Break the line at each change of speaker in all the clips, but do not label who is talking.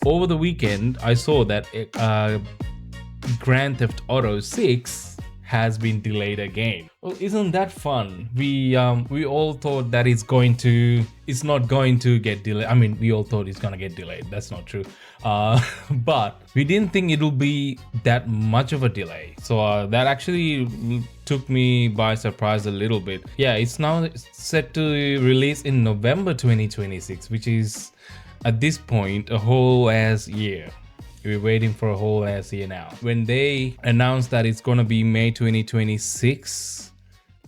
over the weekend, I saw that Grand Theft Auto 6 has been delayed again. Well, isn't that fun? We all thought that it's not going to get delayed. I mean, we all thought it's gonna get delayed. That's not true. But we didn't think it'll be that much of a delay. So that actually took me by surprise a little bit. Yeah, it's now set to release in November 2026, which is at this point a whole ass year. We're waiting for a whole ass year now. When they announced that it's gonna be May 2026,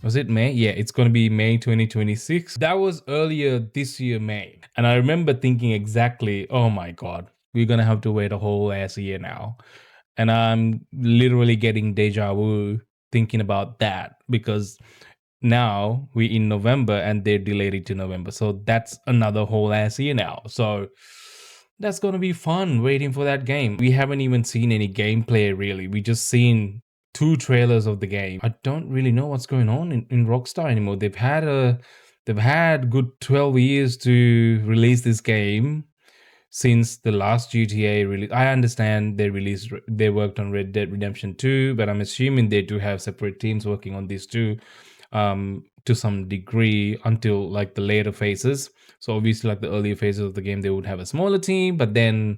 was it May? Yeah, it's gonna be May 2026. That was earlier this year, May. And I remember thinking exactly, oh my God, we're gonna have to wait a whole ass year now. And I'm literally getting deja vu thinking about that because now we're in November and they delayed it to November. So that's another whole ass year now. So that's gonna be fun waiting for that game. We haven't even seen any gameplay really. We just seen 2 trailers of the game. I don't really know what's going on in Rockstar anymore. They've had good 12 years to release this game since the last GTA release. I understand they worked on Red Dead Redemption 2, but I'm assuming they do have separate teams working on this too. To some degree until like the later phases. So obviously like the earlier phases of the game, they would have a smaller team, but then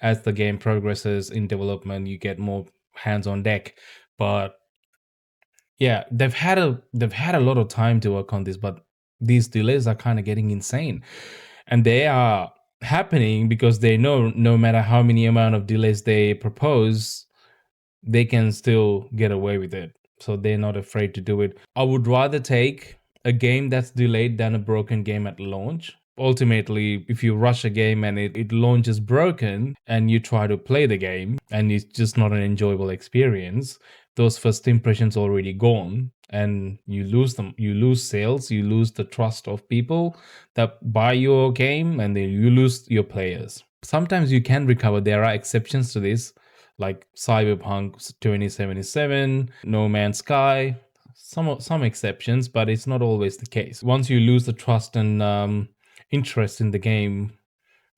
as the game progresses in development, you get more hands on deck. But yeah, they've had a lot of time to work on this, but these delays are kind of getting insane. And they are happening because they know no matter how many amount of delays they propose, they can still get away with it. So they're not afraid to do it. I would rather take a game that's delayed than a broken game at launch. Ultimately, if you rush a game and it launches broken and you try to play the game and it's just not an enjoyable experience, those first impressions already gone and you lose them. You lose sales, you lose the trust of people that buy your game, and then you lose your players. Sometimes you can recover. There are exceptions to this, like Cyberpunk 2077, No Man's Sky, some exceptions, but it's not always the case. Once you lose the trust and interest in the game,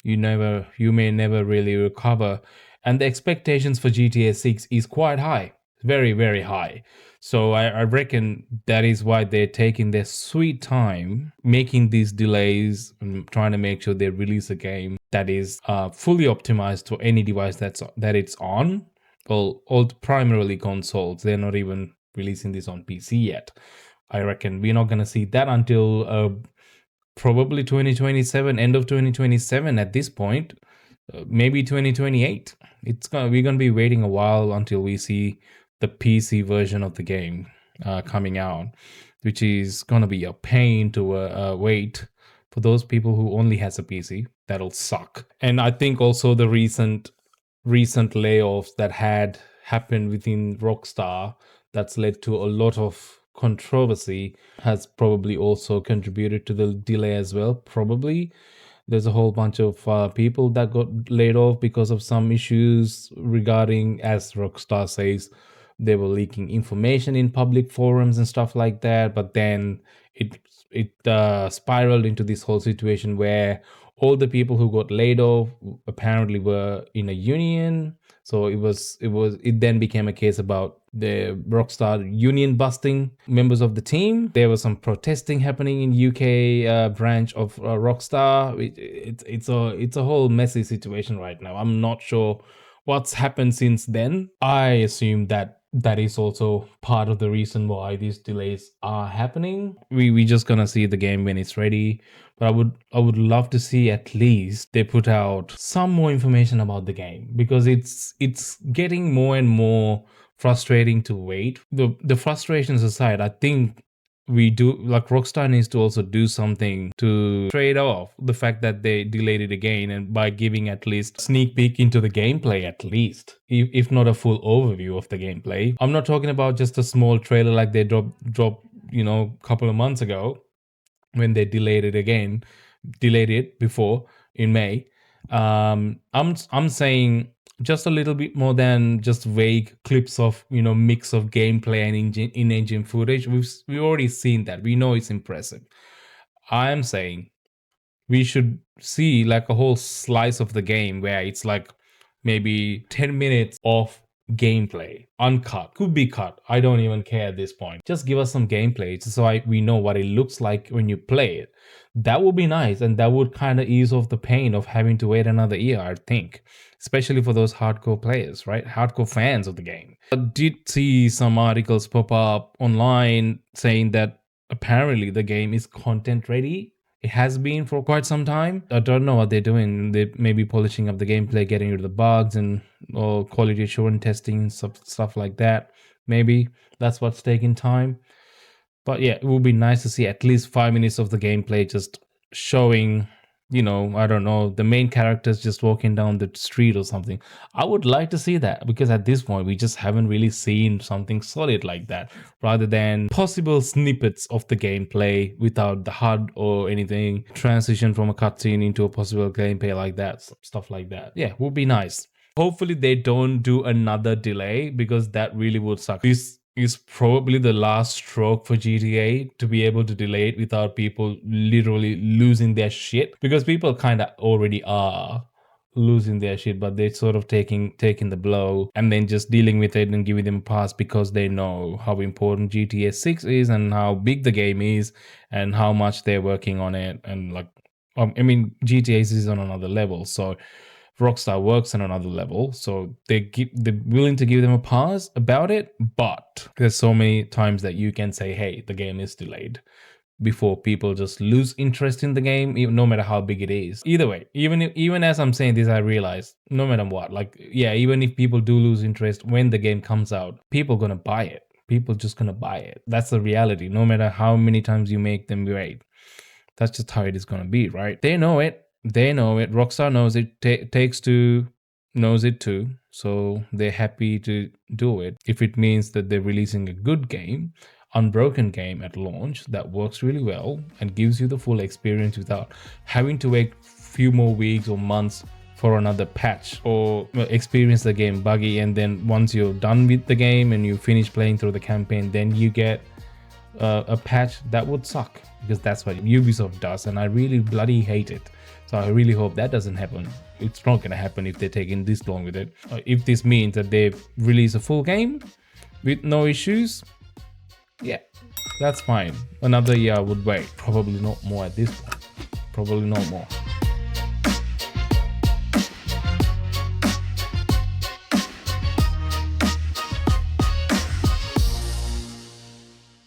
you may never really recover. And the expectations for GTA 6 is quite high, very, very high. So I reckon that is why they're taking their sweet time making these delays and trying to make sure they release a game that is fully optimized to any device that it's on. Well, all primarily consoles. They're not even releasing this on PC yet. I reckon we're not gonna see that until probably 2027, end of 2027 at this point. Maybe 2028. We're gonna be waiting a while until we see the PC version of the game coming out, which is gonna be a pain to wait for those people who only has a PC. That'll suck. And I think also the recent layoffs that had happened within Rockstar, that's led to a lot of controversy, has probably also contributed to the delay as well. Probably there's a whole bunch of people that got laid off because of some issues regarding, as Rockstar says, they were leaking information in public forums and stuff like that. But then it spiraled into this whole situation where all the people who got laid off apparently were in a union. So it then became a case about the Rockstar union busting members of the team. There was some protesting happening in UK branch of Rockstar. It's a whole messy situation right now. I'm not sure what's happened since then. I assume that is also part of the reason why these delays are happening. We just gonna see the game when it's ready. But I would love to see at least they put out some more information about the game, because it's getting more and more frustrating to wait. The frustrations aside, I think Rockstar needs to also do something to trade off the fact that they delayed it again, and by giving at least sneak peek into the gameplay, at least, if not a full overview of the gameplay. I'm not talking about just a small trailer like they dropped a couple of months ago when they delayed it before in May. I'm saying just a little bit more than just vague clips of mix of gameplay and in-engine footage. We've already seen that. We know it's impressive. I'm saying we should see like a whole slice of the game where it's like maybe 10 minutes of gameplay, uncut, could be cut, I don't even care at this point. Just give us some gameplay so we know what it looks like when you play it. That would be nice, and that would kind of ease off the pain of having to wait another year, I think, especially for those hardcore players, right? Hardcore fans of the game. I did see some articles pop up online saying that apparently the game is content ready. It has been for quite some time. I don't know what they're doing. They may be polishing up the gameplay, getting rid of the bugs and or quality assurance testing, stuff like that. Maybe that's what's taking time. But yeah, it would be nice to see at least 5 minutes of the gameplay just showing, I don't know, the main characters just walking down the street or something. I would like to see that, because at this point we just haven't really seen something solid like that, rather than possible snippets of the gameplay without the HUD or anything, transition from a cutscene into a possible gameplay like that, stuff like that. Yeah, would be nice. Hopefully they don't do another delay, because that really would suck. This is probably the last stroke for GTA to be able to delay it without people literally losing their shit, because people kind of already are losing their shit, but they're sort of taking the blow and then just dealing with it and giving them a pass, because they know how important GTA 6 is and how big the game is and how much they're working on it. And like, GTA is on another level, so Rockstar works on another level, so they're willing to give them a pass about it. But there's so many times that you can say, hey, the game is delayed, before people just lose interest in the game, even, no matter how big it is. Either way, even as I'm saying this, I realize no matter what, like, yeah, even if people do lose interest when the game comes out, people gonna buy it. People just gonna buy it. That's the reality. No matter how many times you make them wait, that's just how it is gonna be, right? They know it. Rockstar knows it. Takes-Two knows it too. So they're happy to do it. If it means that they're releasing a good game, unbroken game at launch that works really well and gives you the full experience without having to wait few more weeks or months for another patch, or experience the game buggy, and then once you're done with the game and you finish playing through the campaign, then you get a patch, that would suck, because that's what Ubisoft does, and I really bloody hate it. So I really hope that doesn't happen. It's not going to happen if they're taking this long with it. If this means that they release a full game with no issues, yeah, that's fine. Another year I would wait. Probably not more at this point. Probably not more.